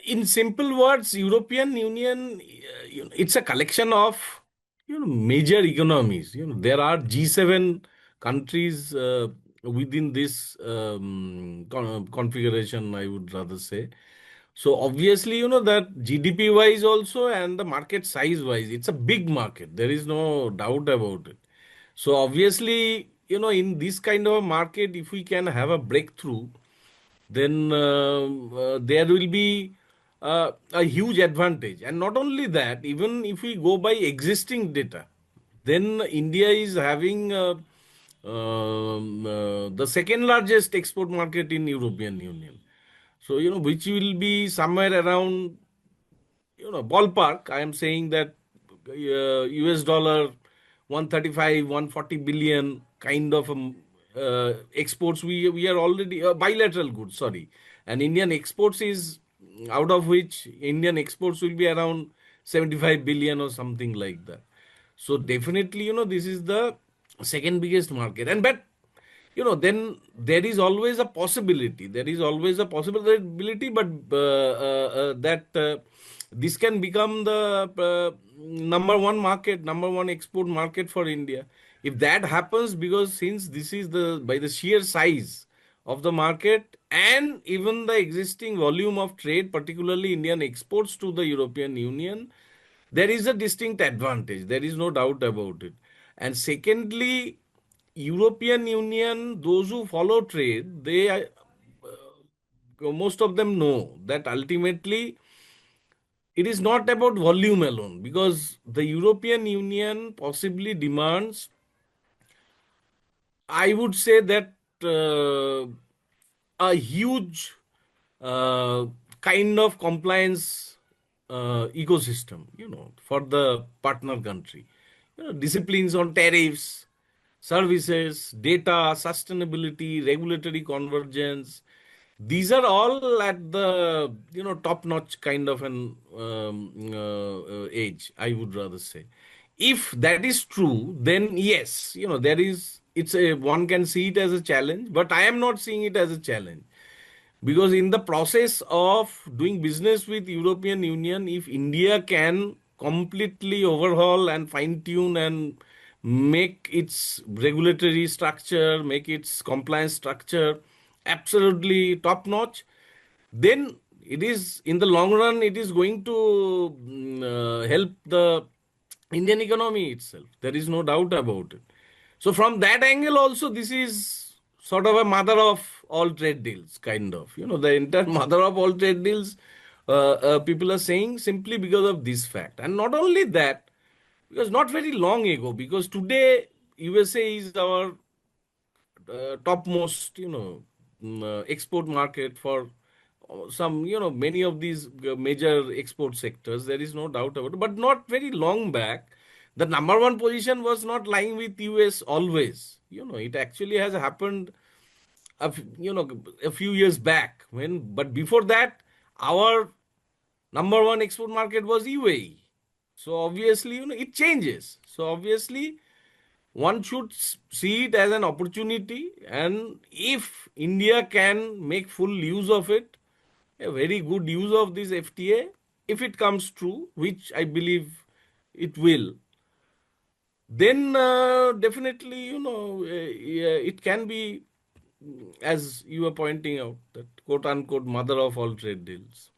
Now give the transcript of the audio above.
In simple words, European Union, it's a collection of major economies. There are G7 countries within this configuration, I would rather say. So obviously, that GDP wise also and the market size wise, it's a big market. There is no doubt about it. So obviously, in this kind of a market, if we can have a breakthrough, then there will be a huge advantage. And not only that, even if we go by existing data, then India is having the second largest export market in European Union. So, which will be somewhere around, ballpark. I am saying that US dollar 135, 140 billion kind of exports. We are already bilateral goods, sorry. And Indian exports is out of which Indian exports will be around 75 billion or something like that. So definitely, this is the second biggest market. And but then there is always a possibility. There is always a possibility, but that this can become the number one market, number one export market for India. If that happens, because since this is the by the sheer size of the market and even the existing volume of trade, particularly Indian exports to the European Union, there is a distinct advantage. There is no doubt about it. And secondly, European Union, those who follow trade, most of them know that ultimately it is not about volume alone, because the European Union possibly demands, I would say that a huge uh, kind of compliance ecosystem, for the partner country. Disciplines on tariffs, services, data, sustainability, regulatory convergence. These are all at the top-notch kind of an age, I would rather say. If that is true, then yes, there is. It's a one can see it as a challenge, but I am not seeing it as a challenge, because in the process of doing business with European Union, if India can completely overhaul and fine tune and make its regulatory structure, make its compliance structure absolutely top notch, then it is in the long run it is going to help the Indian economy itself. There is no doubt about it. So from that angle also, this is sort of a mother of all trade deals, kind of. The entire mother of all trade deals, people are saying simply because of this fact. And not only that, because not very long ago, because today USA is our topmost, export market for some, many of these major export sectors. There is no doubt about it. But not very long back, the number one position was not lying with US always. It actually has happened, a few years back but before that, our number one export market was UAE. So obviously, it changes. So obviously, one should see it as an opportunity, and if India can make full use of it, a very good use of this FTA, if it comes true, which I believe it will, then definitely, yeah, it can be, as you were pointing out, that quote unquote mother of all trade deals.